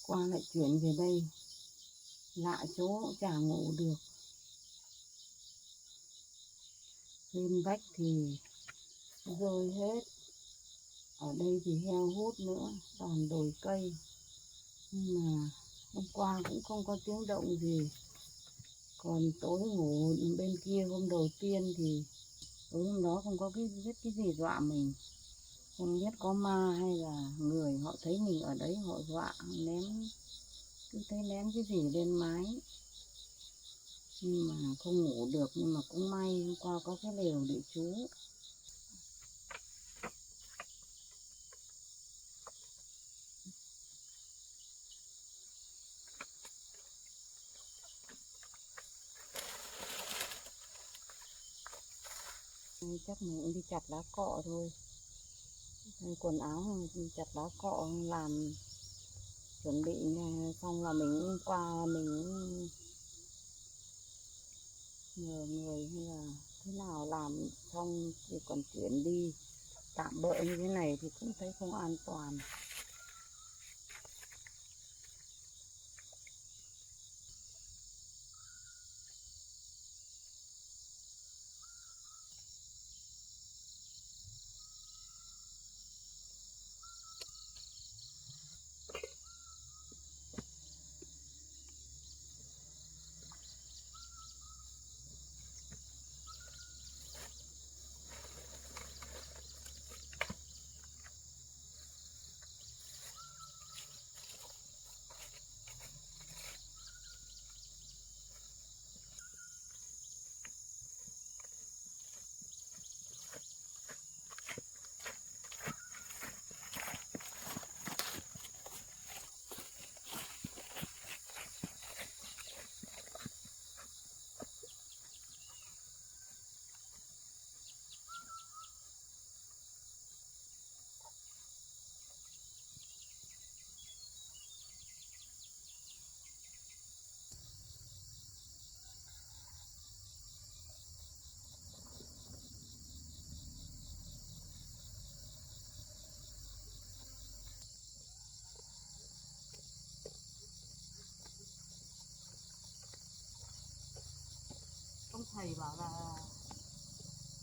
Qua lại chuyển về đây, lạ chỗ cũng chả ngủ được. Bên vách thì rơi hết. Ở đây thì heo hút nữa, toàn đồi cây. Nhưng mà hôm qua cũng không có tiếng động gì. Còn tối ngủ bên kia hôm đầu tiên thì tối hôm đó không có biết cái gì dọa mình. Không biết có ma hay là người họ thấy mình ở đấy họ dọa ném, cứ thấy ném cái gì lên mái. Nhưng mà không ngủ được, nhưng mà cũng may hôm qua có cái lều để trú. Chắc mình cũng đi chặt lá cọ thôi. Quần áo đi chặt lá cọ làm chuẩn bị xong là mình qua mình nhờ người hay là thế nào làm xong thì còn chuyển đi. Tạm bợ như thế này thì cũng thấy không an toàn. Ông thầy bảo là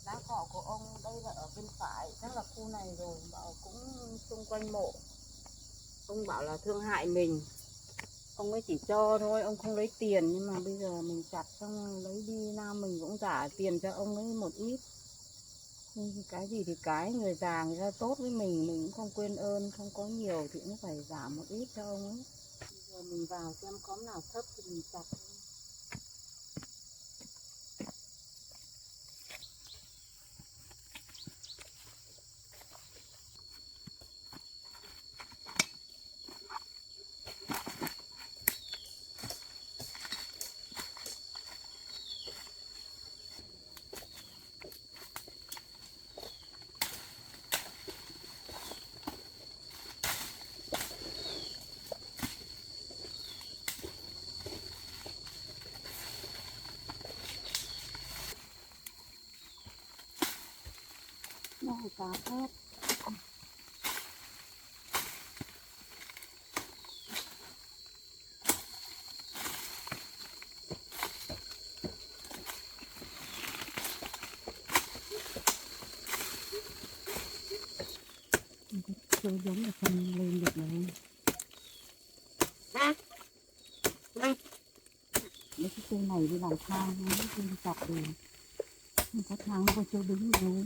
lá cọ của ông đây là ở bên phải, chắc là khu này rồi, bảo cũng xung quanh mộ. Ông bảo là thương hại mình, ông ấy chỉ cho thôi, ông không lấy tiền. Nhưng mà bây giờ mình chặt xong lấy đi, nam mình cũng trả tiền cho ông ấy một ít. Nhưng cái gì thì cái, người già người ta tốt với mình cũng không quên ơn. Không có nhiều thì cũng phải giảm một ít cho ông ấy. Bây giờ mình vào xem có nào thấp thì mình chặt. Nó là cá phép. Chưa giống là không lên được này. Mấy cái cây này đi làm thang, mấy cái cây chặt thì không có thang, nó có chỗ đứng đâu.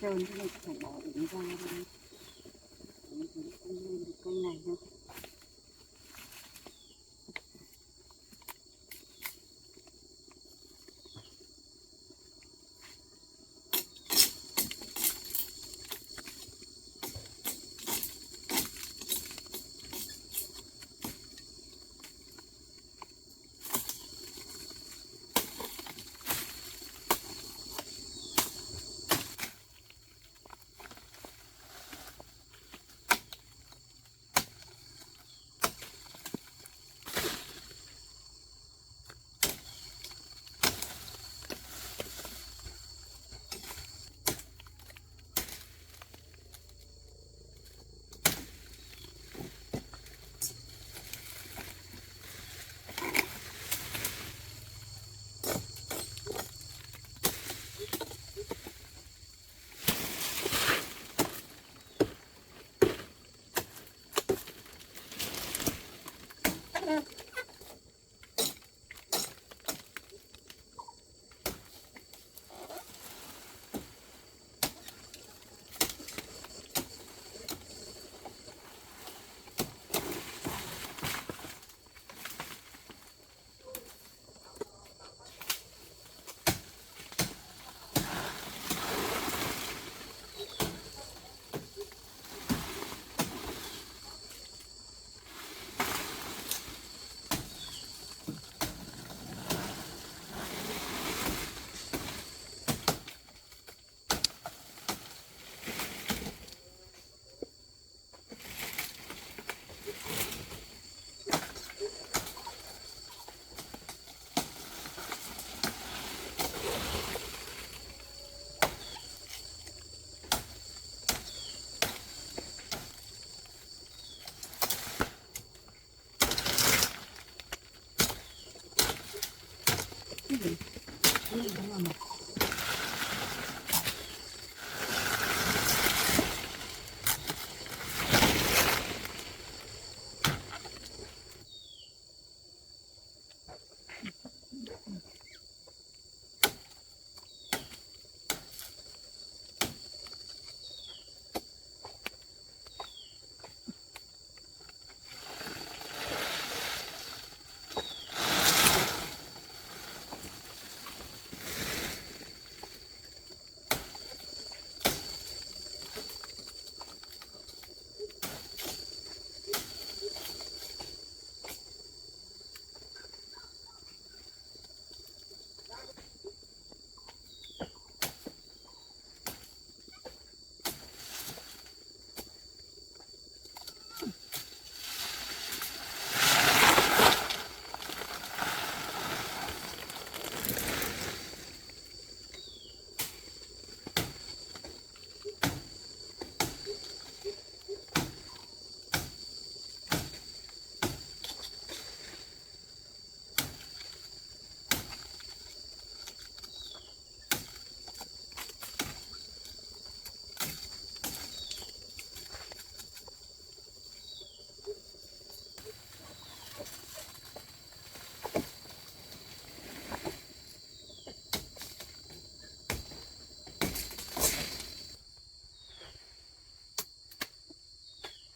trơn thế này phải bỏ đỉnh ra đi. Đấy, thì không lên được cây này đâu.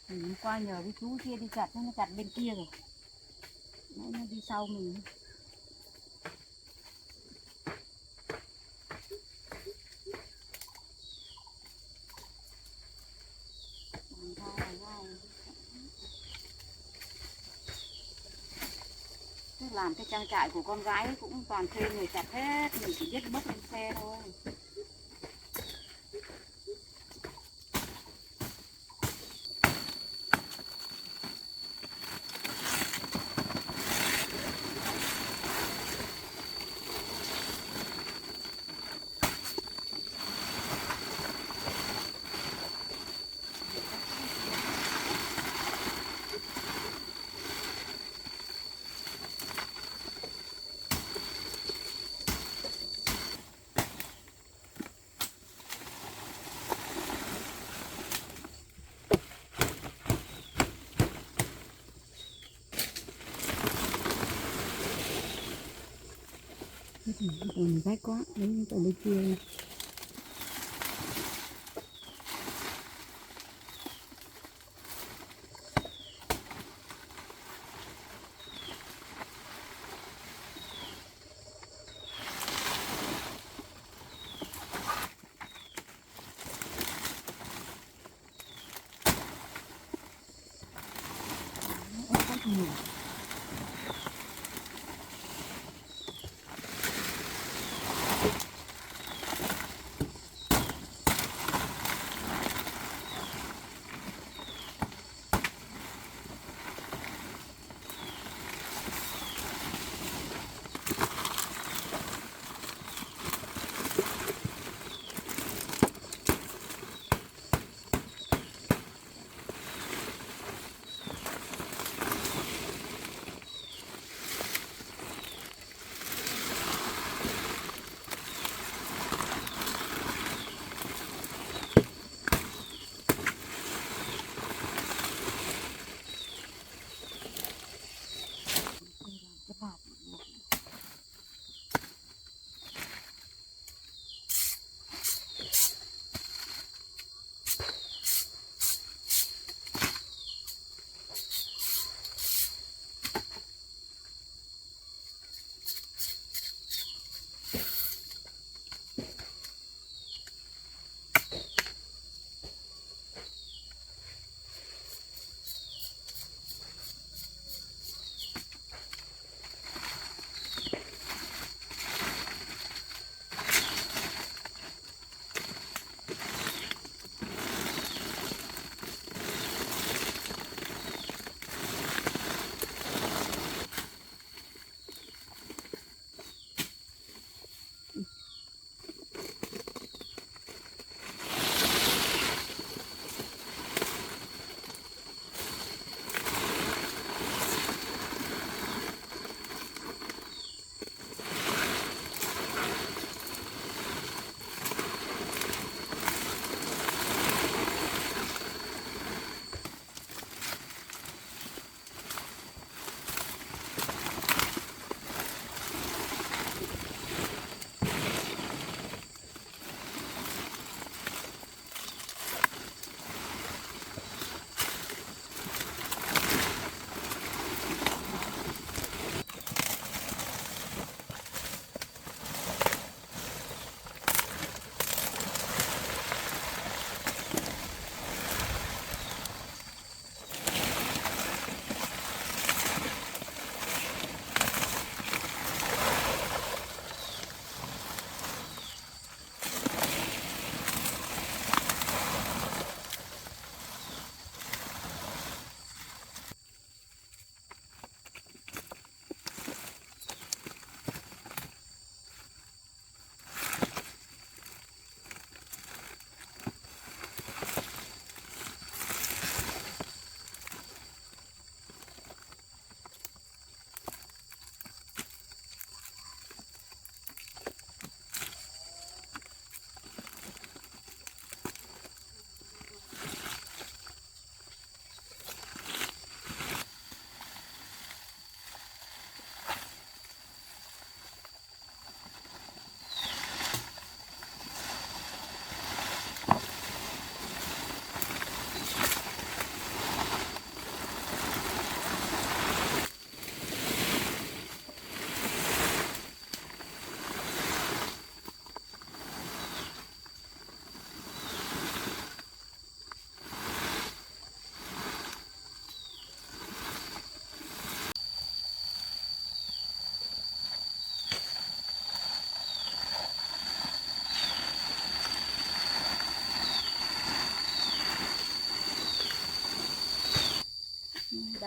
Hôm qua nhờ cái chú kia đi chặt, nó chặt bên kia rồi. Nó đi sau mình. Thế làm cái trang trại của con gái cũng toàn thuê người chặt hết, mình chỉ biết bốc lên xe thôi. Còn rách quá, đấy ở bên kia.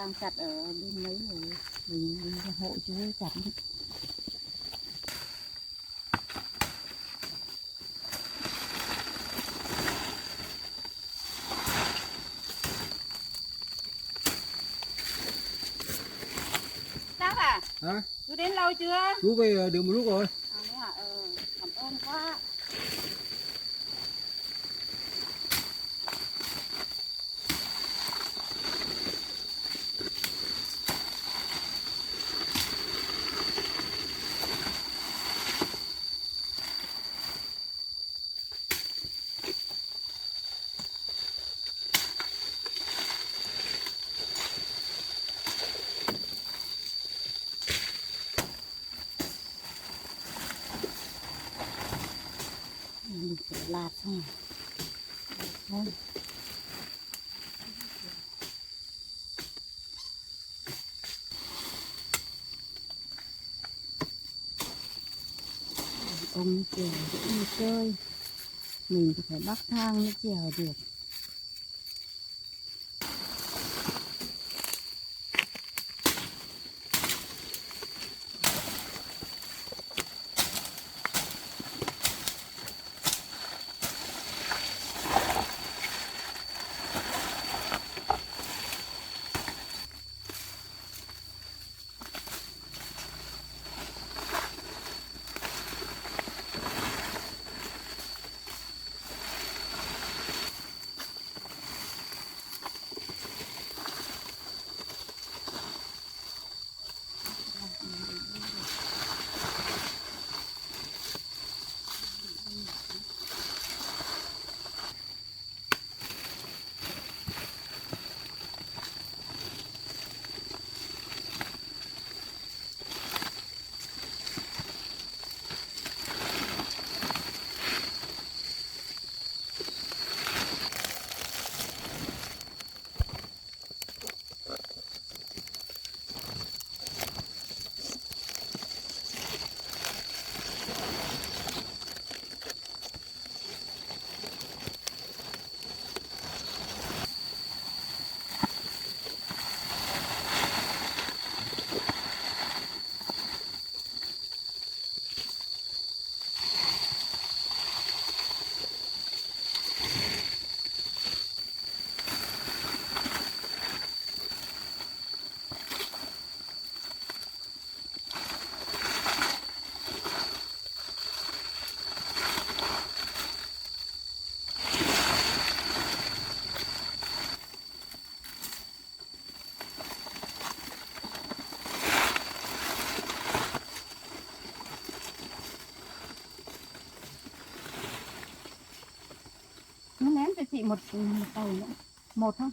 đang chặt ở bên mấy rồi mình hộ chú ấy chặt. Chắc à? Hả? Chú đến lâu chưa? Chú về được một lúc rồi. À, thế hả? Cảm ơn quá. Mình phải lạt xong rồi. Ông chèo cũng chơi, mình thì phải bắc thang mới chèo được. Nó ném cho chị một tàu nữa. Một không?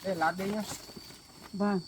Để lát đi nhá. Vâng.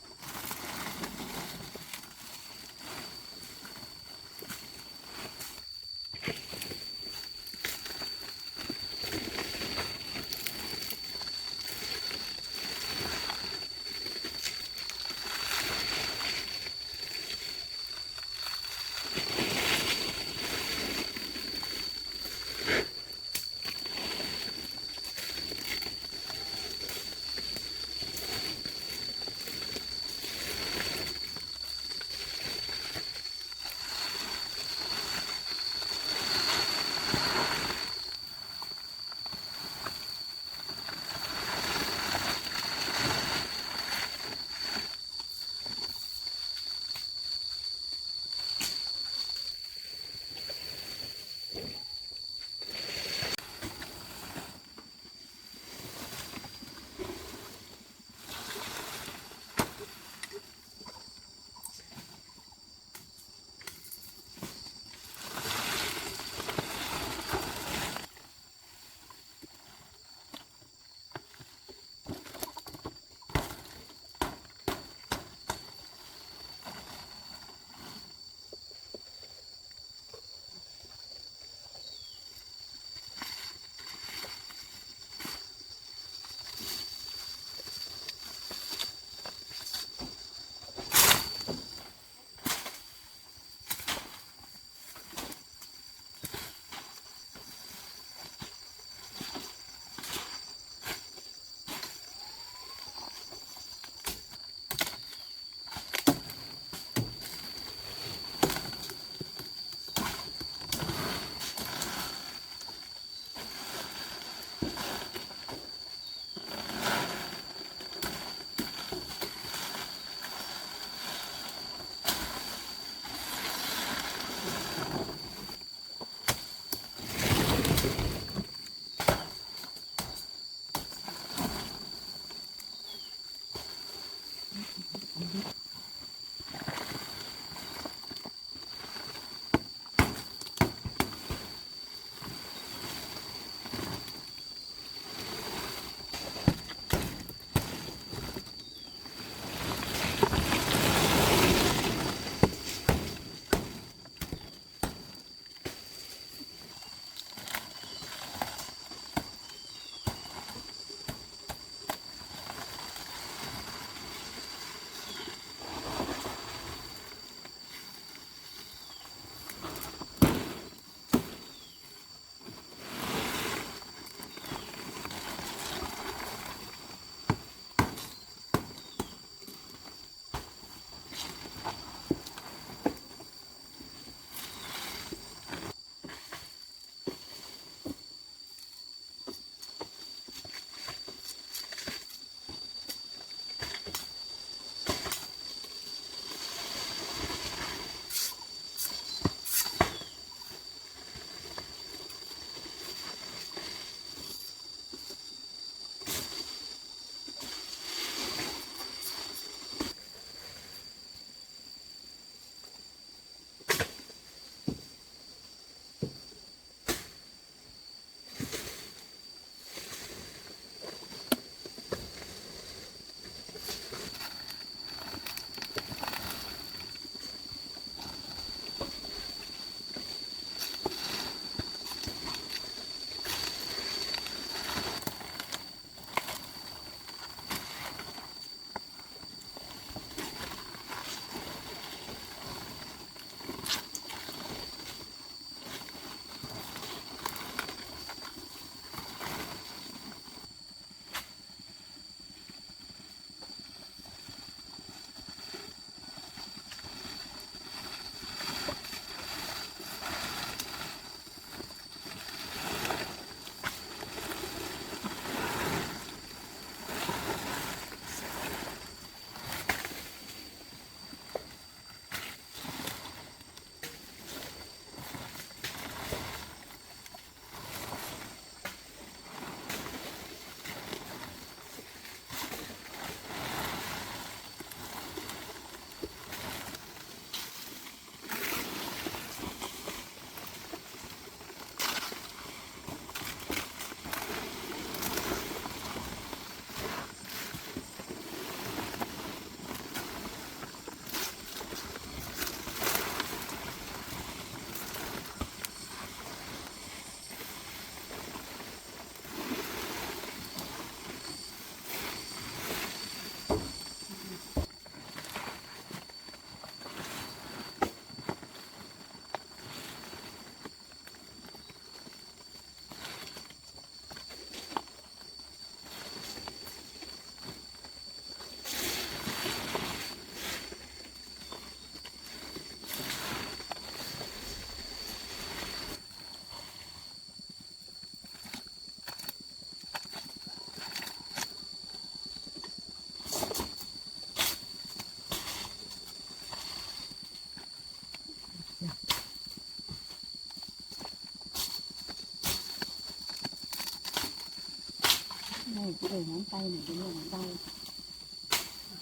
về ngón tay này đến ngón tay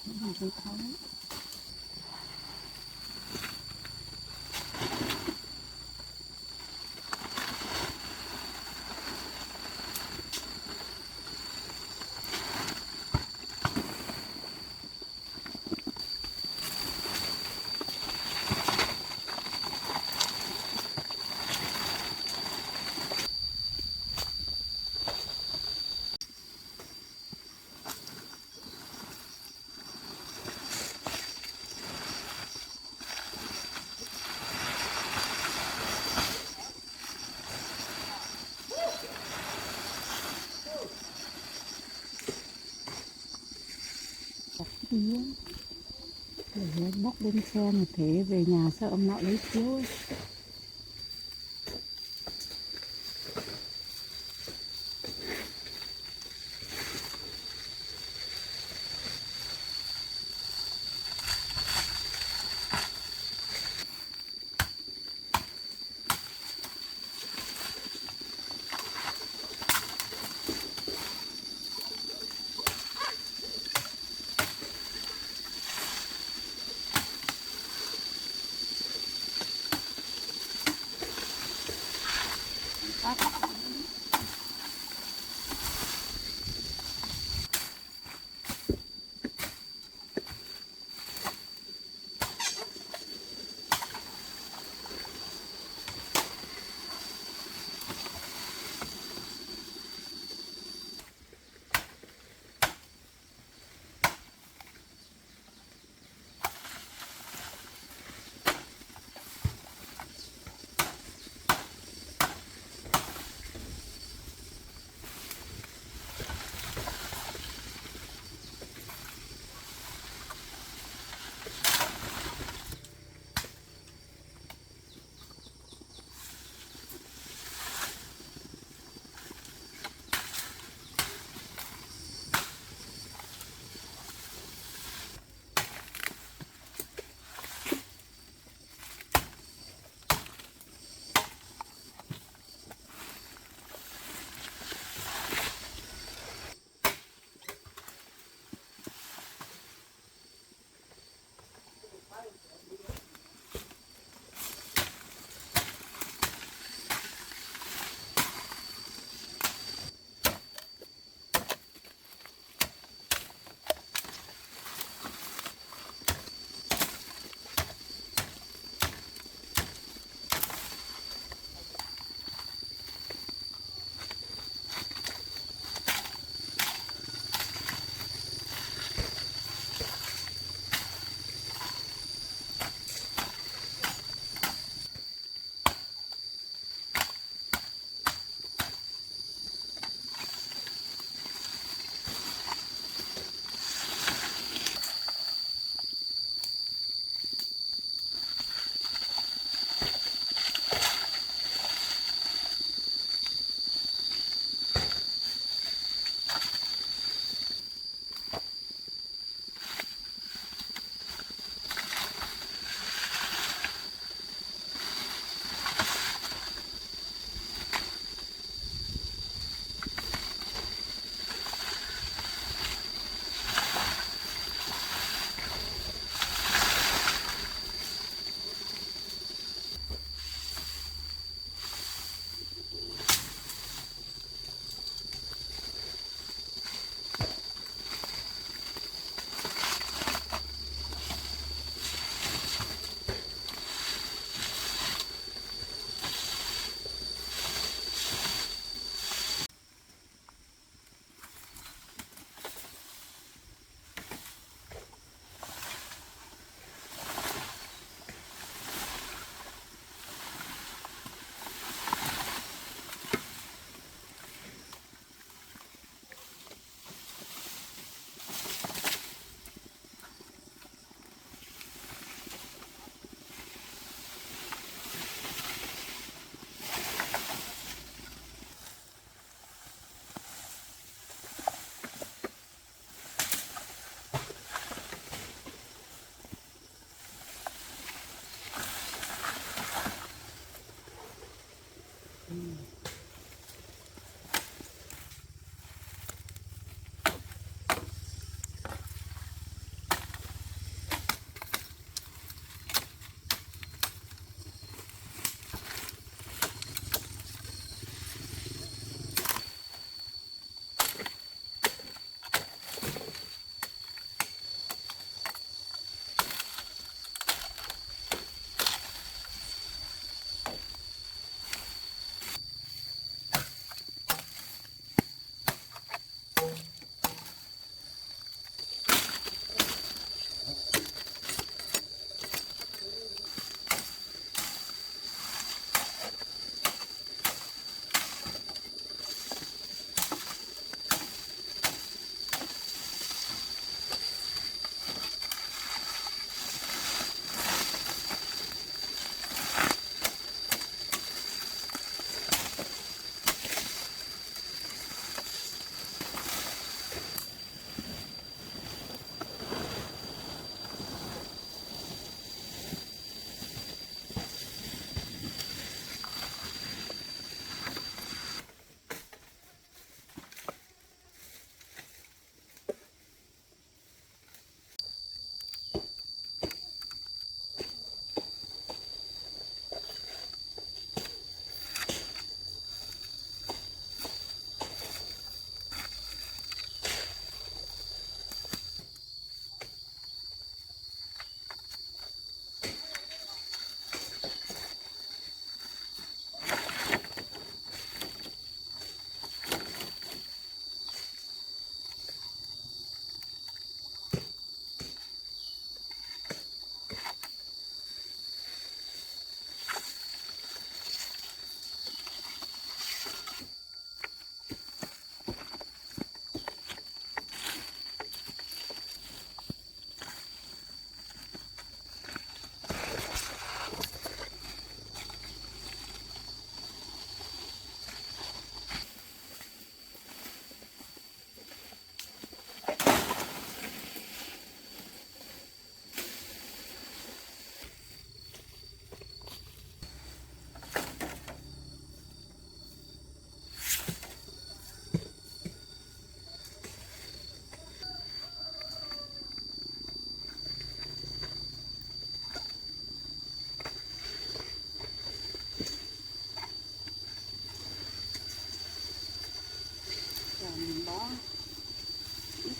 mình thấy khó. Tía để bóc lên xe một thế về nhà sợ ông nội lấy chiếu ấy.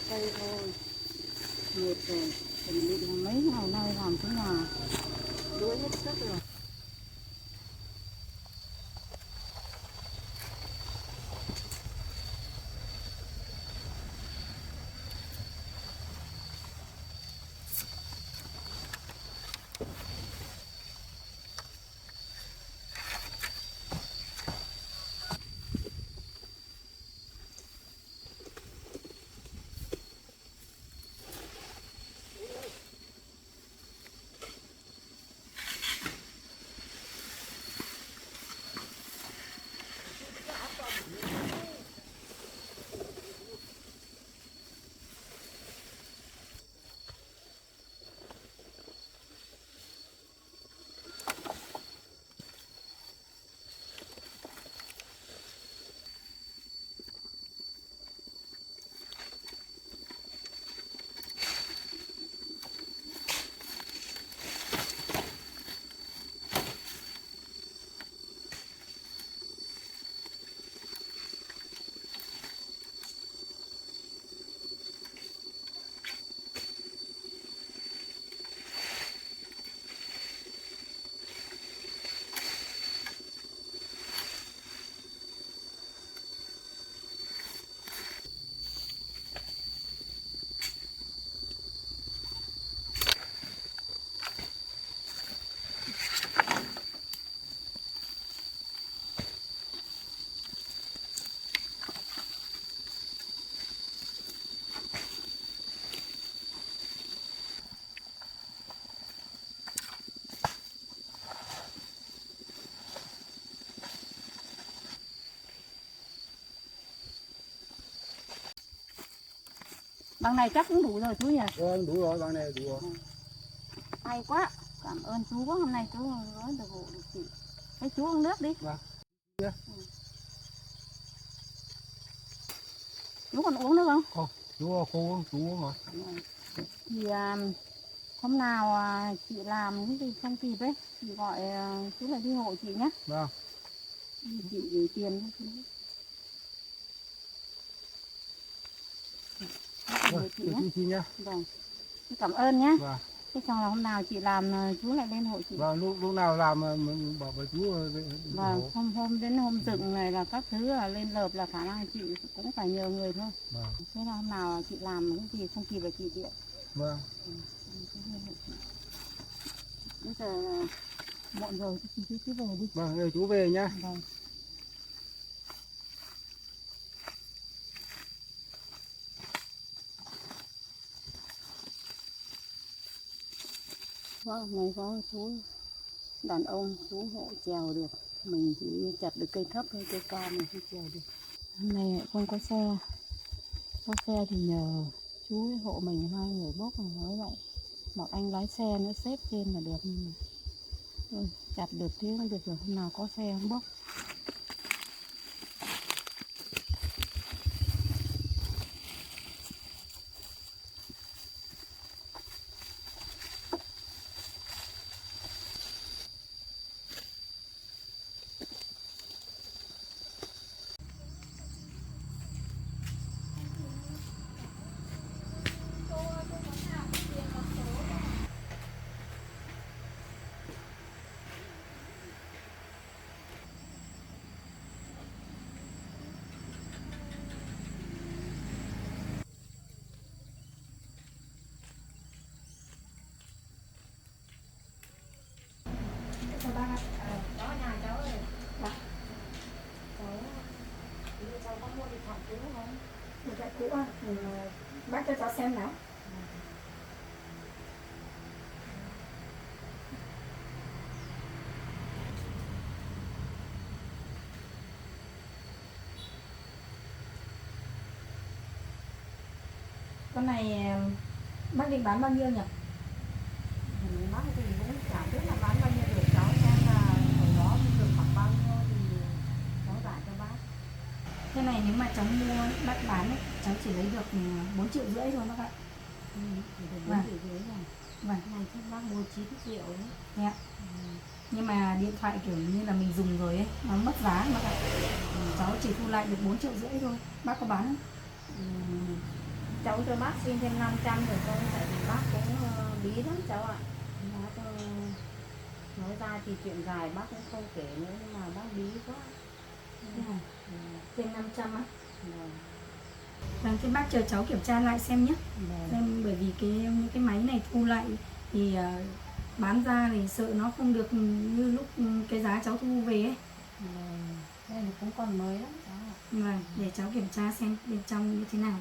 cây thôi. Mệt rồi, chuẩn bị là mấy ngày nay làm cái nhà đuối hết sức rồi. Bằng này chắc cũng đủ rồi chú nhỉ? Vâng, đủ rồi, bằng này đủ rồi. Hay quá, cảm ơn chú quá, hôm nay chú nói được hộ được chị. Thế chú uống nước đi. Vâng. Chú còn uống nước không? Không, chú cô chú uống rồi. Thì hôm nào chị làm cái gì không kịp ấy, chị gọi chú lại đi hộ chị nhé. Vâng. Chị gửi tiền cho chú. Vâng, chị nhé. Vâng, cảm ơn nhé. Vâng. Thế xong là hôm nào chị làm chú lại lên hộ chị. Vâng, lúc nào làm mình bảo với chú. Vâng, hôm đến hôm dựng này là các thứ là lên lợp là khả năng chị cũng phải nhờ người thôi. Vâng. Thế là hôm nào chị làm cái gì không kịp là chị điện. Vâng. Bây giờ muộn rồi thì chú về đi. Vâng, rồi chú về nhá. Vâng. Vâng, này có chú đàn ông chú hộ trèo được, mình chỉ chặt được cây thấp hay cây cao mình không trèo được. Hôm nay không có xe thì nhờ chú với hộ mình hai người bốc với lại một anh lái xe nữa xếp trên là được. Chặt được thế cũng được rồi, hôm nào có xe không bốc. Đó nhà cháu ơi. Cháu có mua điện thoại cũ không? Điện thoại cũ à? Bác cho cháu xem nào. Con này bác định bán bao nhiêu nhỉ? Bác thì cũng chả biết là bán bao nhiêu được, cháu xem là ở đó được khoảng bao nhiêu thì cháu giải cho bác. Cái này nếu mà cháu mua bác bán ấy, cháu chỉ lấy được 4,5 triệu thôi bác ạ. Thì được 4,5 Vâng. triệu rồi. Vâng. Cái này chắc bác mua 9 triệu đấy. Dạ. Nhưng mà điện thoại kiểu như là mình dùng rồi ấy, nó mất giá bác ạ. Cháu chỉ thu lại được 4,5 triệu thôi. Bác có bán không? cháu cho bác xin thêm 500 rồi thôi, tại vì bác cũng bí lắm cháu ạ. Bác nói ra thì chuyện dài bác cũng không kể nữa, nhưng mà bác bí quá. Thêm 500 á? Vâng, thế bác chờ cháu kiểm tra lại xem nhé. Xem bởi vì cái máy này thu lại thì bán ra thì sợ nó không được như lúc cái giá cháu thu về ấy. Đây thì cũng còn mới lắm cháu ạ. Vâng, để cháu kiểm tra xem bên trong như thế nào.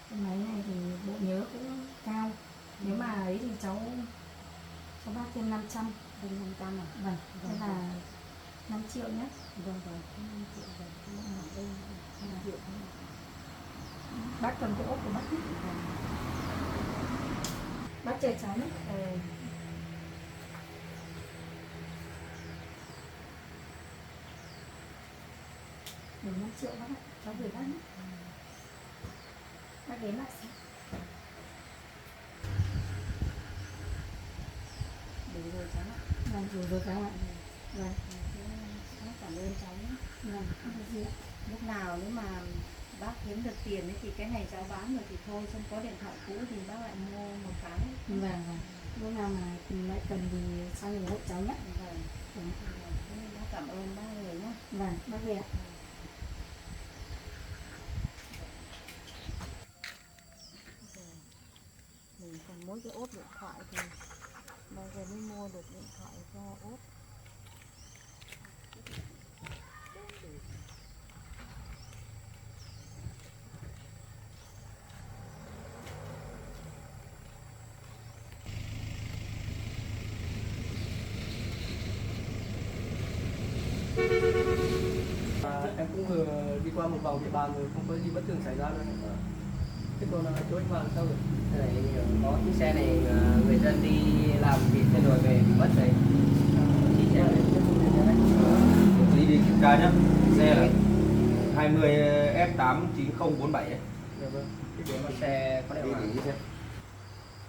Cái máy này thì bộ nhớ cũng cao. Nếu mà ấy thì cháu cho bác thêm 500. Thêm 500 à? Vâng, thế là 5 triệu nhé. Vâng, 5 triệu rồi. Đây 5 triệu. Bác cầm cái ốp của bác nhé. Bác chờ cháu nhé. Để 5 triệu bác ạ, cháu gửi bác nhé. Bác đến lại xem. Đủ rồi cháu ạ. Vâng, đủ rồi cháu ạ. Vâng. Cảm ơn cháu nhé. Vâng, không có gì ạ. Lúc nào nếu mà bác kiếm được tiền ấy thì cái này cháu bán rồi thì thôi, xong có điện thoại cũ thì bác lại mua một cái. Vâng, vâng. Lúc nào mà lại cần thì sau này hộ cháu nhé. Vâng. Vâng. Bác cảm ơn bác người nhé. Vâng, bác về ạ. Mình còn mỗi cái ốp điện thoại thì bây giờ mới mua được điện thoại cho ốp. Em cũng vừa đi qua một vòng địa bàn rồi, không có gì bất thường xảy ra đâu. Thế còn chỗ anh Hoàng sao rồi? Cái này có chiếc xe này người dân đi làm việc thế rồi về bị mất rồi. Chiếc xe này Đi đi kiểm tra nhá. Xe là 20 F89047 ấy. Dạ vâng. chiếc xe có Đi đeo để ý xem.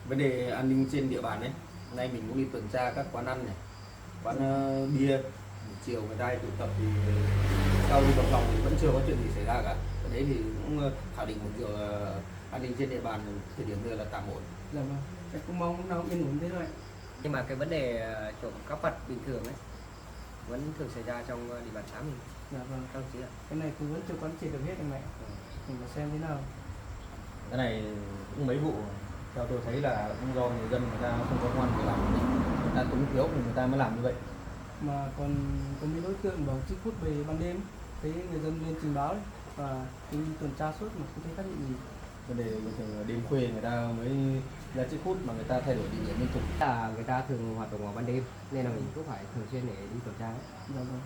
Vấn đề an ninh trên địa bàn đấy. Hôm nay mình cũng đi tuần tra các quán ăn này, quán bia. Buổi chiều người ta tụ tập thì sau đi vòng vòng thì vẫn chưa có chuyện gì xảy ra cả. Ở đấy thì cũng khẳng định một điều an ninh trên địa bàn thời điểm này là tạm ổn. Dạ vâng. Em cũng mong lúc nào cũng yên ổn thế thôi ạ. nhưng mà cái vấn đề trộm cắp vặt bình thường ấy vẫn thường xảy ra trong địa bàn xã mình. Dạ vâng. Các đồng chí ạ. Cái này cũng vẫn chưa quán triệt được hết anh mẹ. Mình phải xem thế nào. Cái này cũng mấy vụ theo tôi thấy là cũng do người dân người ta không có công an việc làm, người ta túng thiếu thì người ta mới làm như vậy. Mà còn có mấy đối tượng bảo chích hút về ban đêm, thấy người dân lên trình báo đấy, và đi tuần tra suốt mà không thấy phát hiện gì. Vấn đề bình thường đêm khuya người ta mới ra chiếc hút mà người ta thay đổi địa điểm liên tục. Là người ta thường hoạt động vào ban đêm nên là mình cũng phải thường xuyên để đi tuần tra. Dạ vâng.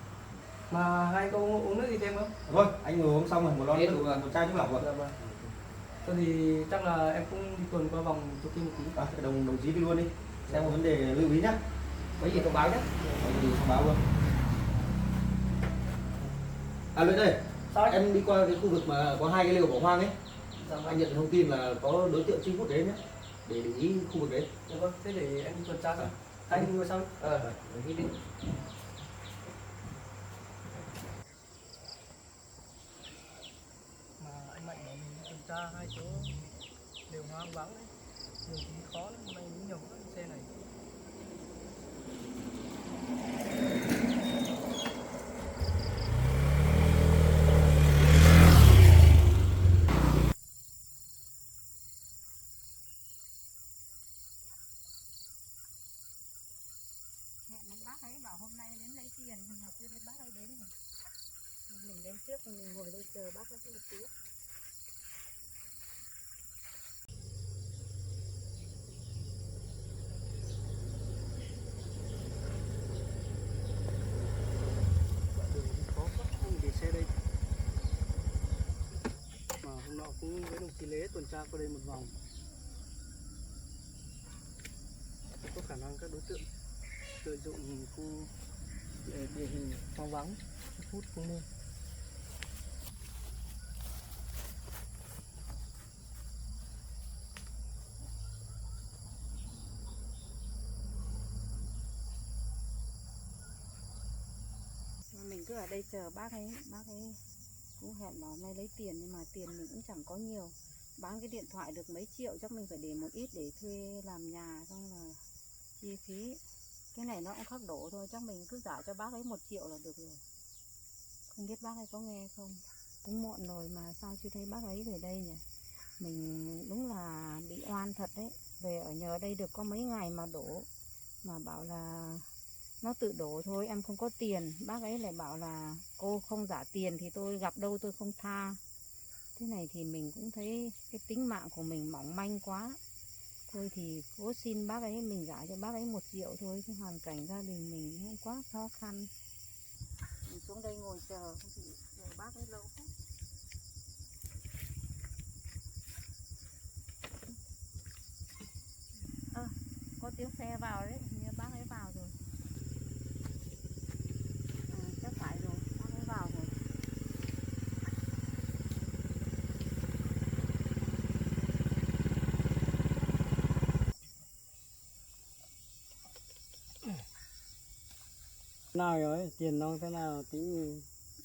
Mà hai câu uống nước gì thêm không? Thôi anh vừa uống xong rồi, một lon Hết nước rồi. một chai nước lọc rồi. Dạ vâng. Thôi thì chắc là em cũng đi tuần qua vòng chỗ kia một tí. Đồng chí đi luôn đi, xem một vấn đề lưu ý nhá. Có gì thông báo nhé. Có gì thông báo luôn. À Luyện đây, Sao anh? em đi qua cái khu vực mà có hai cái lều bỏ hoang ấy, Dạ vâng. anh nhận được thông tin là có đối tượng truy hút đến nhé, để ý khu vực đấy. Dạ vâng. Thế để em đi tuần tra xem. Hai người ngồi sau. Đi đi. Mà anh Mạnh bảo mình tuần tra hai chỗ đều hoang vắng đấy, đường thì khó lắm, hôm nay mới nhầm cái xe này. Hẹn bác ấy bảo hôm nay đến lấy tiền nhưng mà chưa thấy bác ấy đến rồi. Mình đến trước mình ngồi đây chờ bác ấy một tí. Đường thì khó quá, không để xe đây. Mà hôm nọ cũng với đồng chí Lễ tuần tra qua đây một vòng. Có khả năng các đối tượng lợi dụng khu địa hình hoang vắng, hút không nên. Mình cứ ở đây chờ bác ấy cũng hẹn bảo nay lấy tiền nhưng mà tiền mình cũng chẳng có nhiều, bán cái điện thoại được mấy triệu chắc mình phải để một ít để thuê làm nhà xong là chi phí. Cái này nó cũng khắc đổ thôi, chắc mình cứ trả cho bác ấy 1 triệu là được rồi. Không biết bác ấy có nghe không. Cũng muộn rồi mà sao chưa thấy bác ấy về đây nhỉ. Mình đúng là bị oan thật đấy. Về ở nhờ đây được có mấy ngày mà đổ, mà bảo là nó tự đổ thôi, em không có tiền. Bác ấy lại bảo là cô không trả tiền thì tôi gặp đâu tôi không tha. Thế này thì mình cũng thấy cái tính mạng của mình mỏng manh quá. Thôi thì cố xin bác ấy, mình trả cho bác ấy 1 triệu thôi. Cái hoàn cảnh gia đình mình cũng quá khó khăn. Mình xuống đây ngồi chờ, không thì chờ bác ấy lâu quá. Có tiếng xe vào đấy, hình như bác ấy vào rồi. Chắc phải rồi, bác ấy vào rồi. Nào rồi, tiền nó thế nào tính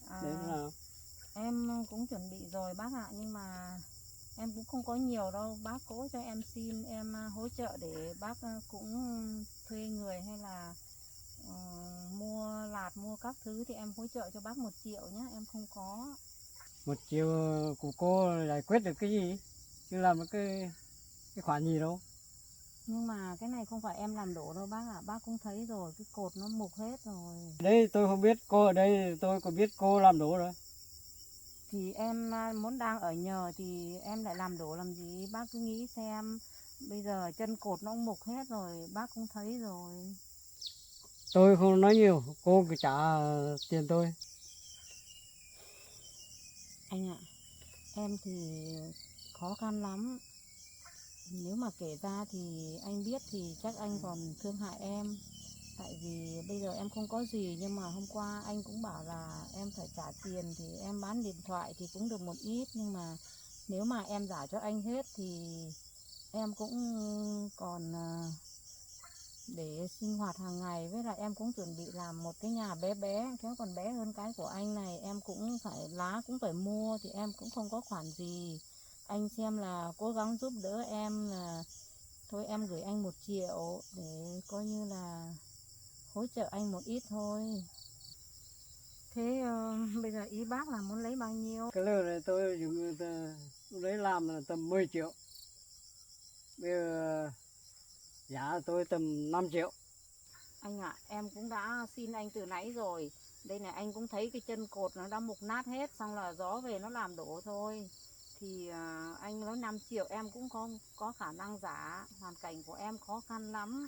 đấy thế nào? Em cũng chuẩn bị rồi bác ạ, nhưng mà em cũng không có nhiều đâu. Bác cố cho em xin em hỗ trợ để bác cũng thuê người hay là mua lạt mua các thứ thì em hỗ trợ cho bác 1 triệu nhé, em không có. 1 triệu của cô giải quyết được cái gì? Chứ làm cái khoản gì đâu. Nhưng mà cái này không phải em làm đổ đâu bác ạ, bác cũng thấy rồi, cái cột nó mục hết rồi. Đấy tôi không biết, cô ở đây tôi có biết cô làm đổ rồi. Thì em muốn đang ở nhờ thì em lại làm đổ làm gì, bác cứ nghĩ xem. Bây giờ chân cột nó cũng mục hết rồi, bác cũng thấy rồi. Tôi không nói nhiều, cô cứ trả tiền tôi. Anh ạ, em thì khó khăn lắm. Nếu mà kể ra thì anh biết thì chắc anh còn thương hại em. Tại vì bây giờ em không có gì, nhưng mà hôm qua anh cũng bảo là em phải trả tiền thì em bán điện thoại thì cũng được một ít. Nhưng mà nếu mà em trả cho anh hết thì em cũng còn để sinh hoạt hàng ngày. Với lại em cũng chuẩn bị làm một cái nhà bé bé, kéo còn bé hơn cái của anh này. Em cũng phải lá cũng phải mua thì em cũng không có khoản gì. Anh xem là cố gắng giúp đỡ em là thôi em gửi anh 1 triệu để coi như là hỗ trợ anh một ít thôi. Thế bây giờ ý bác là muốn lấy bao nhiêu? Cái lều này tôi dùng lấy làm là tầm 10 triệu. Bây giờ giá tôi tầm 5 triệu. Anh ạ, em cũng đã xin anh từ nãy rồi. Đây này, anh cũng thấy cái chân cột nó đã mục nát hết, xong là gió về nó làm đổ thôi. Thì anh nói 5 triệu em cũng không có khả năng trả. Hoàn cảnh của em khó khăn lắm.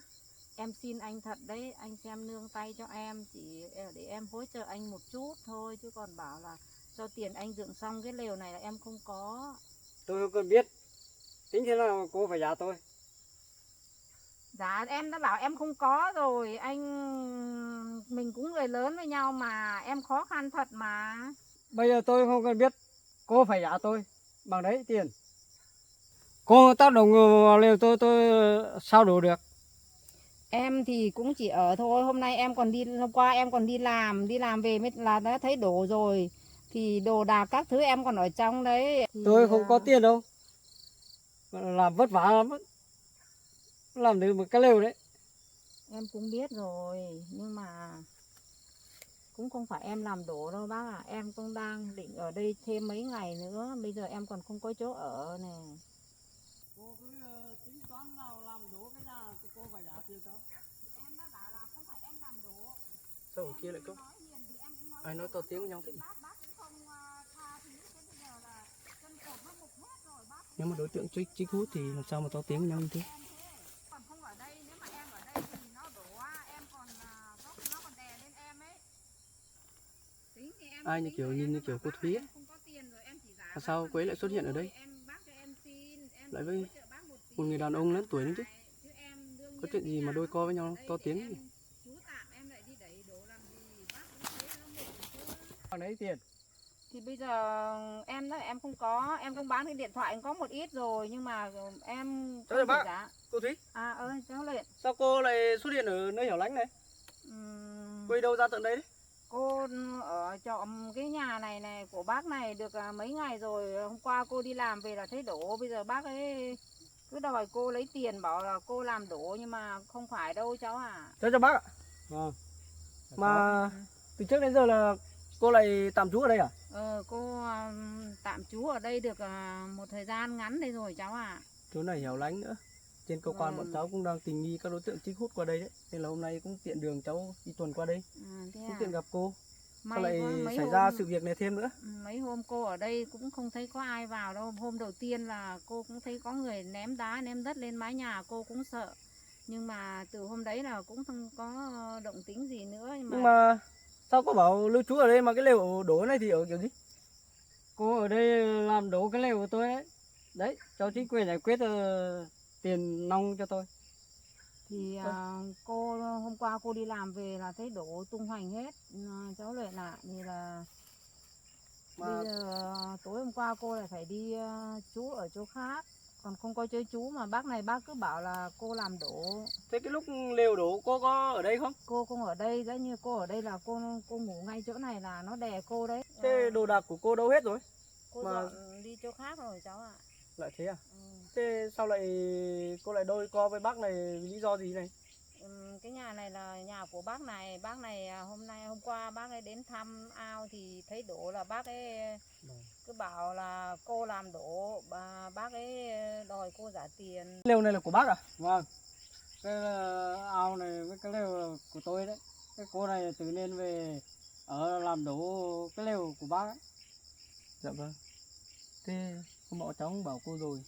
Em xin anh thật đấy, anh xem nương tay cho em, chỉ để em hỗ trợ anh một chút thôi. Chứ còn bảo là cho tiền anh dựng xong cái lều này là em không có. Tôi không cần biết. Tính thế nào cô phải trả tôi. Dạ em đã bảo em không có rồi. Anh mình cũng người lớn với nhau mà, em khó khăn thật mà. Bây giờ tôi không cần biết. Cô phải trả tôi bằng đấy tiền. Cô tác động vào lều tôi sao đổ được. Em thì cũng chỉ ở thôi, hôm qua em còn đi làm về mới là đã thấy đổ rồi. Thì đồ đạc các thứ em còn ở trong đấy. Thì, Tôi không có tiền đâu. Làm vất vả lắm. Làm được một cái lều đấy. em cũng biết rồi, nhưng mà cũng không phải em làm đổ đâu bác ạ. Em cũng đang định ở đây thêm mấy ngày nữa, bây giờ em còn không có chỗ ở nè. Cô cứ tính toán nào làm đổ cái nhà thì cô phải trả tiền đó. Em đã bảo là không phải em làm đổ. Sao ở kia lại có? Ai nói to tiếng với nhau thế nhỉ? Bác cũng không tha thứ, thế bây giờ là chân cột nó mục hết rồi bác. Nếu mà đối tượng trích hút thì làm sao mà to tiếng với nhau như thế? Còn không ở đây, nếu mà em ở đây thì nó đổ em còn nó còn đè lên em ấy. Tính thì em Ai như kiểu nhìn như kiểu cô Thúy ấy. không có tiền rồi em chỉ giả. Mà sao cô ấy lại xuất hiện ở đây? Bác cho em xin, em Lại với hỗ trợ bác một tí. một người đàn ông lớn tuổi nữa chứ. Chứ em đương Có nhiên chuyện gì mà đôi co với nhau to tiếng nhỉ? chú tạm em lại đi đẩy đổ làm gì, bác cũng thấy nó mệt chứ. Bằng đấy tiền. Thì bây giờ em đó em không có, em không bán cái điện thoại em có một ít rồi, nhưng mà em Cháu chào không thể bác. giá. Cô Thúy, À cháu lên. sao cô lại xuất hiện ở nơi hẻo lánh này? Cô đi đâu ra tận đây đấy? Cô ở trọ cái nhà này này của bác này được mấy ngày rồi. Hôm qua cô đi làm về là thấy đổ. Bây giờ bác ấy cứ đòi cô lấy tiền bảo là cô làm đổ nhưng mà không phải đâu cháu à. Cho bác ạ. Vâng. Mà từ trước đến giờ là cô lại tạm trú ở đây à? Cô tạm trú ở đây được một thời gian ngắn đây rồi cháu à. Chỗ này hẻo lánh nữa. Trên cơ quan bọn cháu cũng đang tình nghi các đối tượng trích hút qua đây đấy. Nên là hôm nay cũng tiện đường cháu đi tuần qua đây. Cũng tiện gặp cô. Sao lại xảy ra sự việc này thêm nữa? Mấy hôm cô ở đây cũng không thấy có ai vào đâu. Hôm đầu tiên là cô cũng thấy có người ném đá ném đất lên mái nhà, cô cũng sợ. Nhưng mà từ hôm đấy là cũng không có động tĩnh gì nữa. Nhưng mà sao có bảo lưu trú ở đây mà cái lều đổ này thì ở kiểu gì? Cô ở đây làm đổ cái lều của tôi đấy. Đấy, cho chính quyền giải quyết tiền nong cho tôi. Thì cô hôm qua cô đi làm về là thấy đổ tung hoành hết. Cháu lại lạ thì là bây giờ tối hôm qua cô lại phải đi trú ở chỗ khác. Còn không có chơi chú mà bác này bác cứ bảo là cô làm đổ. Thế cái lúc lều đổ cô có ở đây không? Cô không ở đây, giống như cô ở đây là cô ngủ ngay chỗ này là nó đè cô đấy. Thế đồ đạc của cô đâu hết rồi? Cô dọn đi chỗ khác rồi cháu ạ. Lại thế à? Thế sao lại cô lại đôi co với bác này vì lý do gì này? Cái nhà này là nhà của bác này hôm qua bác ấy đến thăm ao thì thấy đổ là bác ấy cứ bảo là cô làm đổ, bác ấy đòi cô trả tiền. Lều này là của bác à? Vâng. Cái ao này với cái lều là của tôi đấy. Cái cô này từ nên về ở làm đổ cái lều của bác ấy. Dạ vâng. Thế hôm nọ cháu cũng bảo cô rồi,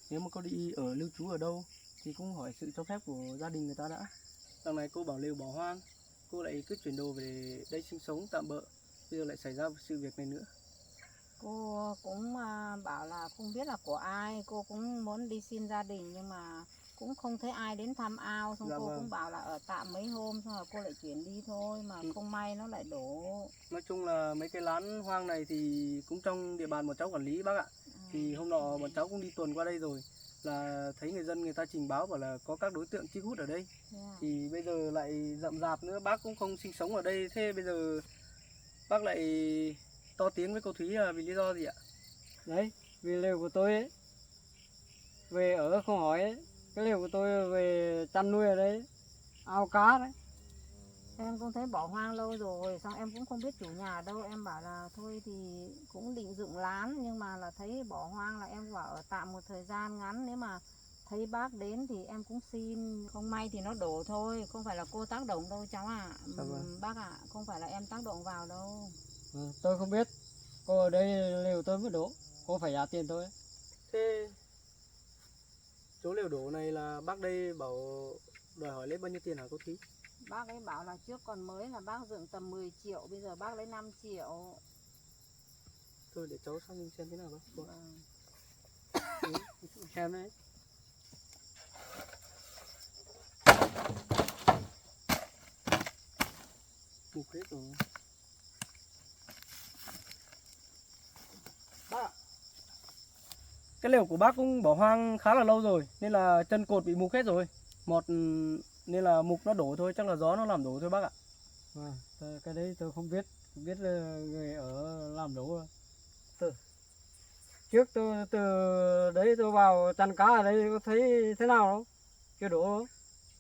nếu mà có đi ở lưu trú ở đâu thì cũng hỏi sự cho phép của gia đình người ta đã. Đằng này cô bảo lều bỏ hoang, cô lại cứ chuyển đồ về đây sinh sống tạm bợ, bây giờ lại xảy ra sự việc này nữa. Cô cũng bảo là không biết là của ai, cô cũng muốn đi xin gia đình nhưng mà cũng không thấy ai đến thăm ao, xong Dạ cô vâng. cũng bảo là ở tạm mấy hôm xong rồi cô lại chuyển đi thôi mà không may nó lại đổ. Nói chung là mấy cái lán hoang này thì cũng trong địa bàn bọn cháu quản lý bác ạ. Thì hôm nọ bọn cháu cũng đi tuần qua đây rồi, là thấy người dân người ta trình báo bảo là có các đối tượng trích hút ở đây. Thì bây giờ lại rậm rạp nữa, bác cũng không sinh sống ở đây, thế bây giờ bác lại to tiếng với cô Thúy là vì lý do gì ạ? Đấy, vì lều của tôi ấy, về ở không hỏi ấy. Cái lều của tôi về chăn nuôi ở đây, ao cá đấy. Em cũng thấy bỏ hoang lâu rồi, xong em cũng không biết chủ nhà đâu, em bảo là thôi thì cũng định dựng lán nhưng mà là thấy bỏ hoang là em bảo ở tạm một thời gian ngắn, nếu mà thấy bác đến thì em cũng xin, không may thì nó đổ thôi, không phải là cô tác động đâu cháu ạ. Bác ạ, không phải là em tác động vào đâu. Tôi không biết, cô ở đây lều tôi mới đổ, cô phải trả tiền tôi. Thế chỗ lều đổ này là bác đây bảo đòi hỏi lấy bao nhiêu tiền hả cô Thúy? Bác ấy bảo là trước còn mới là bác dựng tầm 10 triệu, bây giờ bác lấy 5 triệu. Thôi để cháu sang xem thế nào bác. Xem đấy. Mục hết rồi. Bác ạ, cái lều của bác cũng bỏ hoang khá là lâu rồi nên là chân cột bị mục hết rồi. Nên là mục nó đổ thôi, chắc là gió nó làm đổ thôi bác ạ. Cái đấy tôi không biết là người ở làm đổ rồi. Trước tôi từ đấy tôi vào chăn cá ở đây có thấy thế nào đâu, chưa đổ đâu.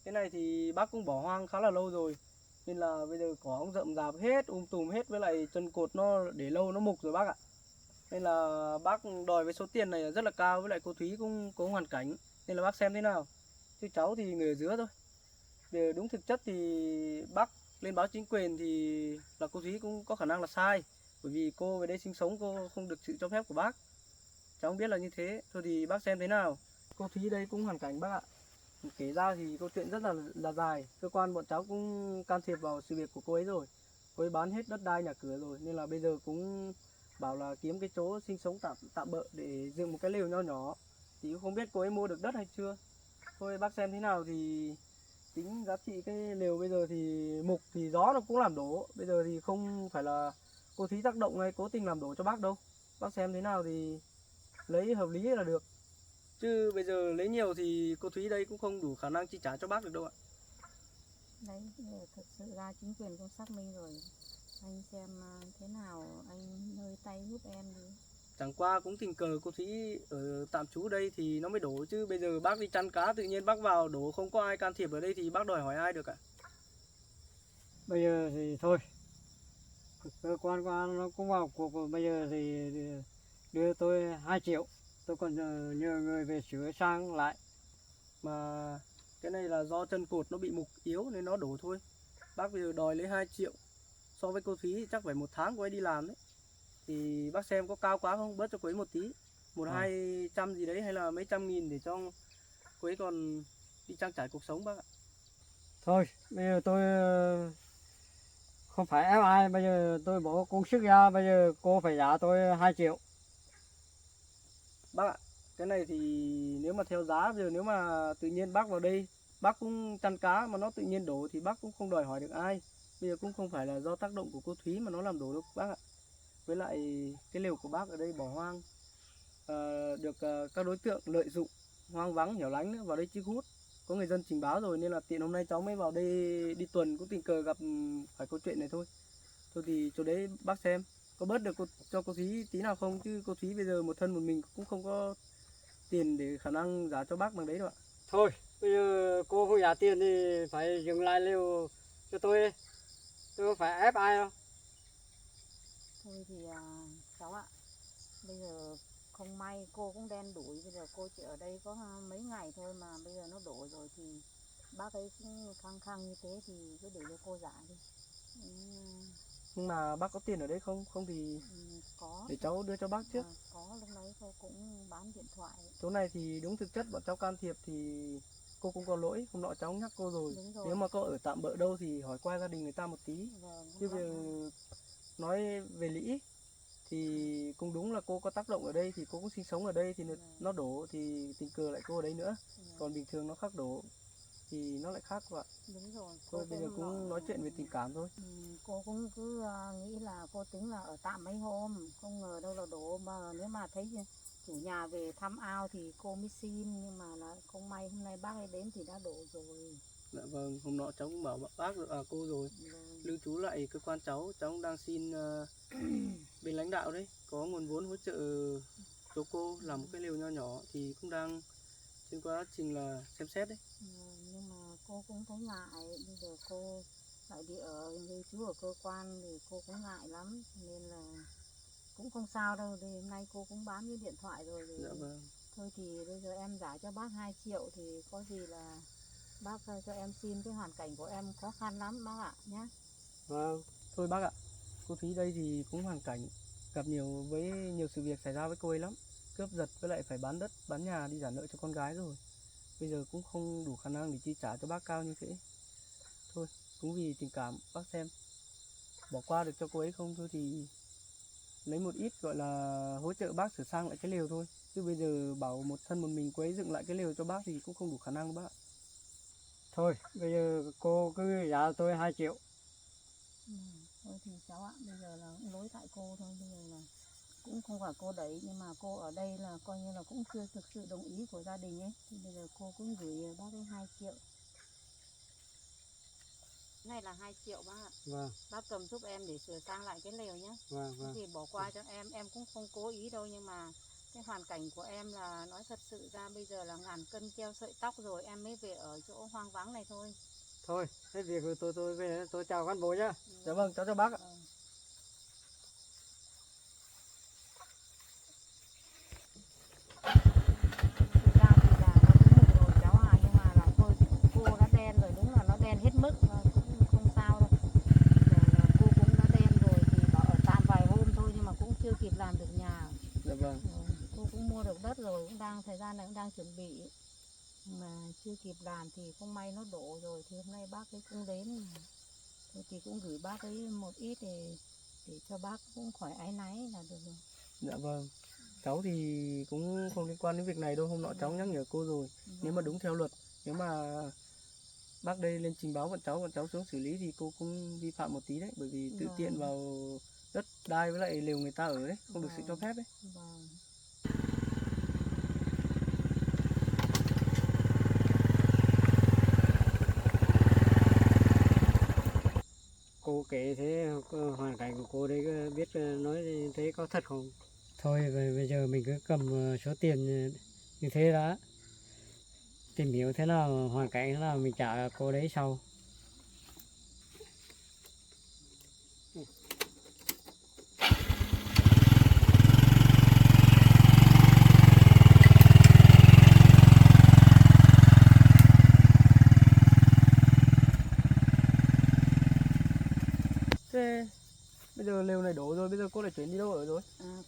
Cái này thì bác cũng bỏ hoang khá là lâu rồi nên là bây giờ cỏ cũng rậm rạp hết, tùm hết, với lại chân cột nó để lâu nó mục rồi bác ạ. Nên là bác đòi với số tiền này rất là cao, với lại cô Thúy cũng có hoàn cảnh nên là bác xem thế nào. Chứ cháu thì người ở dưới thôi. Để đúng thực chất thì bác lên báo chính quyền thì là cô Thúy cũng có khả năng là sai, bởi vì cô về đây sinh sống cô không được sự cho phép của bác. Cháu không biết là như thế, thôi thì bác xem thế nào. Cô Thúy đây cũng hoàn cảnh bác ạ. Kể ra thì câu chuyện rất là dài, cơ quan bọn cháu cũng can thiệp vào sự việc của cô ấy rồi. Cô ấy bán hết đất đai nhà cửa rồi nên là bây giờ cũng bảo là kiếm cái chỗ sinh sống tạm bợ để dựng một cái lều nho nhỏ. Thì không biết cô ấy mua được đất hay chưa. Thôi bác xem thế nào thì tính giá trị cái lều bây giờ thì mục thì gió nó cũng làm đổ. Bây giờ thì không phải là cô Thúy tác động hay cố tình làm đổ cho bác đâu. Bác xem thế nào thì lấy hợp lý là được. Chứ bây giờ lấy nhiều thì cô Thúy đây cũng không đủ khả năng chi trả cho bác được đâu ạ. Đấy, thực sự ra chính quyền cũng xác minh rồi, anh xem thế nào anh hơi tay giúp em đi. Chẳng qua cũng tình cờ cô Thúy ở tạm trú đây thì nó mới đổ, chứ bây giờ bác đi chăn cá tự nhiên bác vào đổ không có ai can thiệp ở đây thì bác đòi hỏi ai được ạ? Bây giờ thì thôi, cơ quan nó cũng vào cuộc rồi. Bây giờ thì đưa tôi 2 triệu, tôi còn nhờ người về sửa sang lại. Mà cái này là do chân cột nó bị mục yếu nên nó đổ thôi. Bác bây giờ đòi lấy 2 triệu, so với cô Thúy thì chắc phải 1 tháng cô ấy đi làm đấy. Thì bác xem có cao quá không, bớt cho cô ấy một tí, 100-200 gì đấy, hay là mấy trăm nghìn để cho cô ấy còn đi trang trải cuộc sống bác ạ. Thôi, bây giờ tôi không phải ép ai, bây giờ tôi bỏ công sức ra, bây giờ cô phải trả tôi 2 triệu. Bác ạ, cái này thì nếu mà theo giá, bây giờ nếu mà tự nhiên bác vào đây, bác cũng chăn cá mà nó tự nhiên đổ thì bác cũng không đòi hỏi được ai. Bây giờ cũng không phải là do tác động của cô Thúy mà nó làm đổ đâu bác ạ. Với lại cái lều của bác ở đây bỏ hoang, được các đối tượng lợi dụng hoang vắng hẻo lánh nữa vào đây chiếc hút. Có người dân trình báo rồi nên là tiện hôm nay cháu mới vào đây đi tuần, cũng tình cờ gặp phải câu chuyện này thôi. Thôi thì chỗ đấy bác xem có bớt được cho cô Thúy tí nào không, chứ cô Thúy bây giờ một thân một mình cũng không có tiền để khả năng giá cho bác bằng đấy đâu ạ. Thôi, bây giờ cô không trả tiền thì phải dừng lại lều cho tôi đi. Tôi không phải ép ai đâu. Thôi thì cháu ạ, bây giờ không may cô cũng đen đủi, bây giờ cô chỉ ở đây có mấy ngày thôi mà bây giờ nó đổ rồi thì bác ấy cũng khăng khăng như thế thì cứ để cho cô trả đi. Nhưng mà bác có tiền ở đấy không? Không thì Có. để cháu đưa cho bác trước. Có, lúc đấy cô cũng bán điện thoại. Chỗ này thì đúng thực chất bọn cháu can thiệp thì cô cũng có lỗi, hôm nọ cháu nhắc cô rồi. Nếu mà cô ở tạm bợ đâu thì hỏi qua gia đình người ta một tí. Chứ bây giờ nói về lý thì cũng đúng là cô có tác động ở đây, thì cô cũng sinh sống ở đây thì nó đổ thì tình cờ lại cô ở đây nữa. Còn bình thường nó khác đổ thì nó lại khác ạ. Đúng rồi. Thôi bây giờ cũng nói chuyện về tình cảm thôi. Cô cũng cứ nghĩ là cô tính là ở tạm mấy hôm, không ngờ đâu là đổ. Mà nếu mà thấy chủ nhà về thăm ao thì cô mới xin, nhưng mà là không may hôm nay bác ấy đến thì đã đổ rồi. Dạ vâng, hôm nọ cháu cũng bảo bác cô rồi. Lưu trú lại cơ quan cháu cũng đang xin bên lãnh đạo đấy có nguồn vốn hỗ trợ cho cô làm một cái lều nho nhỏ thì cũng đang trên quá trình là xem xét đấy. Nhưng mà cô cũng thấy ngại, bây giờ cô lại đi ở lưu trú ở cơ quan thì cô cũng ngại lắm, nên là cũng không sao đâu. Thì hôm nay cô cũng bán cái điện thoại rồi. Dạ vâng. Thôi thì bây giờ em trả cho bác 2 triệu thì có gì là bác cho em xin, cái hoàn cảnh của em khó khăn lắm bác ạ nhé. Vâng. Thôi bác ạ, cô Thúy đây thì cũng hoàn cảnh gặp nhiều sự việc xảy ra với cô ấy lắm, cướp giật với lại phải bán đất bán nhà đi trả nợ cho con gái rồi. Bây giờ cũng không đủ khả năng để chi trả cho bác cao như thế. Thôi cũng vì tình cảm bác xem bỏ qua được cho cô ấy không thôi thì lấy một ít gọi là hỗ trợ bác sửa sang lại cái lều thôi, chứ bây giờ bảo một thân một mình cô ấy dựng lại cái lều cho bác thì cũng không đủ khả năng bác ạ. Thôi, bây giờ cô cứ trả tôi 2 triệu. Thôi thì cháu ạ, bây giờ là cũng lỗi tại cô thôi. Bây giờ là cũng không phải cô đấy, nhưng mà cô ở đây là coi như là cũng chưa thực sự đồng ý của gia đình ấy, thì bây giờ cô cũng gửi bác ấy 2 triệu. Này là 2 triệu bác ạ. Vâng. Bác cầm giúp em để sửa sang lại cái lều nhé. Vâng, vâng. Thì bỏ qua cho em cũng không cố ý đâu, nhưng mà cái hoàn cảnh của em là nói thật sự ra bây giờ là ngàn cân treo sợi tóc rồi, em mới về ở chỗ hoang vắng này thôi. Thôi, hết việc rồi tôi về, tôi chào cán bộ nhá. Dạ vâng, cháu cho bác ạ. Thực ra thì là nó cũng được rồi cháu à, nhưng mà là thôi cô đã đen rồi, đúng là nó đen hết mức, cũng không sao đâu. Là cô cũng đã đen rồi thì bảo ở tạm vài hôm thôi, nhưng mà cũng chưa kịp làm được nhà. Dạ vâng. Cô cũng mua được đất rồi, cũng đang thời gian này cũng đang chuẩn bị, mà chưa kịp làm thì không may nó đổ rồi. Thì hôm nay bác ấy cũng đến thì cũng gửi bác ấy một ít để cho bác cũng khỏi áy náy là được rồi. Dạ vâng. Cháu thì cũng không liên quan đến việc này đâu, hôm nọ cháu nhắc nhở cô rồi. Nếu mà đúng theo luật, nếu mà bác đây lên trình báo bọn cháu xuống xử lý thì cô cũng vi phạm một tí đấy, bởi vì tự tiện vào đất đai với lại lều người ta ở đấy, không được sự cho phép đấy. Vâng. Cô cô kể thế hoàn cảnh của cô đấy biết nói thế có thật không? Thôi bây giờ mình cứ cầm số tiền như thế đã, tìm hiểu thế nào hoàn cảnh thế nào mình trả cô đấy sau. Thế bây giờ lều này đổ rồi, bây giờ cô lại chuyển đi đâu ở rồi?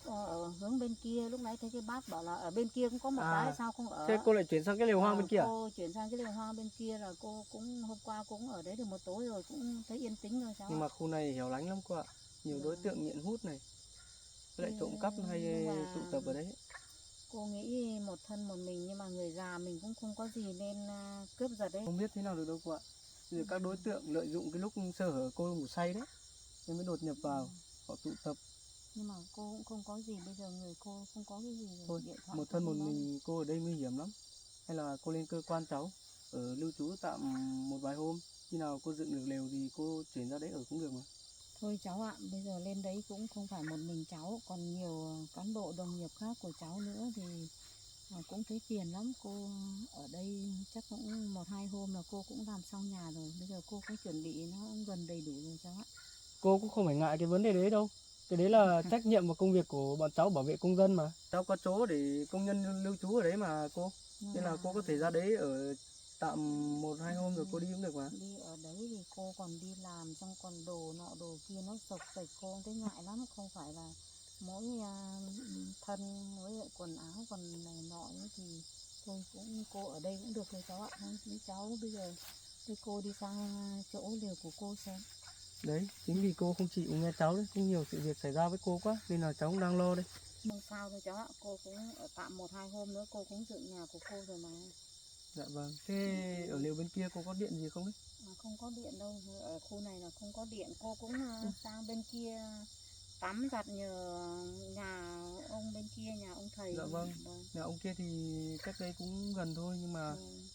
Cô ở hướng bên kia, lúc nãy thấy cái bác bảo là ở bên kia cũng có một À, cái, sao không ở? Thế cô lại chuyển sang cái lều hoang bên kia à? Cô chuyển sang cái lều hoang bên kia là cô cũng hôm qua cũng ở đấy được một tối rồi, cũng thấy yên tĩnh rồi cháu Nhưng ạ. mà khu này hẻo lánh lắm cô ạ. Nhiều đối tượng nghiện hút này, với lại trộm cắp hay Nhưng mà tụ tập ở đấy. cô nghĩ một thân một mình nhưng mà người già mình cũng không có gì nên cướp giật đấy. Không biết thế nào được đâu cô ạ. Bây giờ các đối tượng lợi dụng cái lúc sơ hở cô ngủ say đấy, nên mới đột nhập vào, họ tụ tập. Nhưng mà cô cũng không có gì, bây giờ người cô không có cái gì rồi. Thôi, Điện thoại một cô thân một không có. mình cô ở đây nguy hiểm lắm. Hay là cô lên cơ quan cháu, ở lưu trú tạm một vài hôm. Khi nào cô dựng được lều thì cô chuyển ra đấy ở cũng được mà. Thôi cháu ạ, bây giờ lên đấy cũng không phải một mình cháu, còn nhiều cán bộ đồng nghiệp khác của cháu nữa thì cũng thấy phiền lắm. Cô ở đây chắc cũng 1-2 hôm là cô cũng làm xong nhà rồi. Bây giờ cô cũng chuẩn bị nó gần đầy đủ rồi cháu ạ. Cô cũng không phải ngại cái vấn đề đấy đâu. Cái đấy là trách nhiệm và công việc của bọn cháu bảo vệ công dân mà. Cháu có chỗ để công nhân lưu trú ở đấy mà cô. Nên là cô có thể ra đấy ở tạm 1-2 hôm rồi cô đi cũng được mà. Đi ở đấy thì cô còn đi làm, xong còn đồ nọ đồ kia nó sộc sạch, cô cũng thấy ngại lắm. Không phải là mỗi thân với lại quần áo còn này nọ ấy thì thôi cũng cô ở đây cũng được rồi cháu ạ. Thôi với cháu bây giờ thì cô đi sang chỗ liều của cô xem. Đấy, chính vì cô không chịu nghe cháu đấy, cũng nhiều sự việc xảy ra với cô quá, nên là cháu cũng đang lo đây. Không sao đâu cháu ạ, cô cũng ở tạm 1-2 hôm nữa cô cũng dựng nhà của cô rồi mà. Dạ vâng, thế ở liều bên kia cô có điện gì không đấy? Không có điện đâu, ở khu này là không có điện. Cô cũng sang bên kia tắm giặt nhờ nhà ông bên kia, nhà ông thầy. Dạ vâng, nhà ông kia thì cách đây cũng gần thôi, nhưng mà Vâng.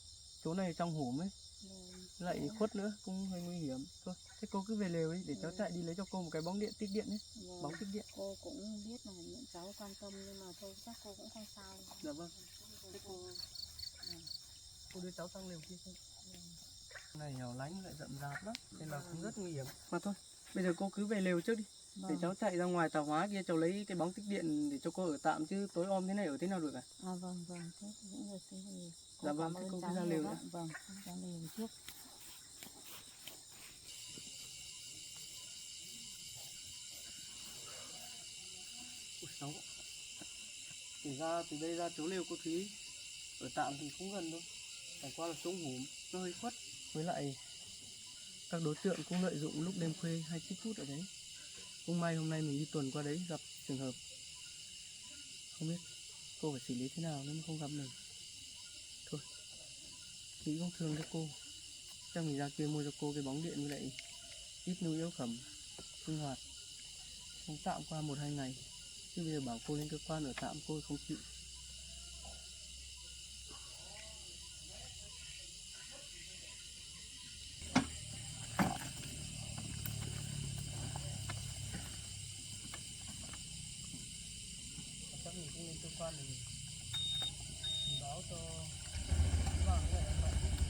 chỗ này trong hổm ấy, Vâng. lại khuất nữa, cũng hơi nguy hiểm. Thôi, thế cô cứ về lều đi, để cháu chạy đi lấy cho cô một cái bóng điện tích điện ấy, Vâng. bóng tích điện. Cô cũng biết là những cháu quan tâm nhưng mà thôi chắc cô cũng không sao. Dạ vâng, thế cô đưa cháu sang lều kia không? Này hẻo lánh lại rậm rạp lắm, nên là cũng rất nguy hiểm. Mà thôi, bây giờ cô cứ về lều trước đi. Để cháu chạy ra ngoài tạp hóa kia cháu lấy cái bóng tích điện để cho cô ở tạm, chứ tối om thế này ở thế nào được à? Vâng, thế những người thế thì cô Dạ vâng, cảm thế ơn cô cứ cháu ra nhiều lều đó. nữa. Vâng, ra lều trước. Ui, xấu. Để ra từ đây ra chỗ lều cô Thúy ở tạm thì cũng gần thôi, chẳng qua là chỗ ngủ nó hơi khuất, với lại các đối tượng cũng lợi dụng lúc đêm khuya hay chích hút ở đấy. Cũng may hôm nay mình đi tuần qua đấy gặp trường hợp, không biết cô phải xử lý thế nào nếu mà không gặp mình. Thôi, nghĩ cũng thương cho cô, chắc mình ra kia mua cho cô cái bóng điện với lại ít nhu yếu phẩm sinh hoạt, không tạm qua 1-2 ngày. Chứ bây giờ bảo cô lên cơ quan ở tạm cô không chịu. Chắc mình cũng lên cơ quan để mình báo cho bà với lại em bạn biết.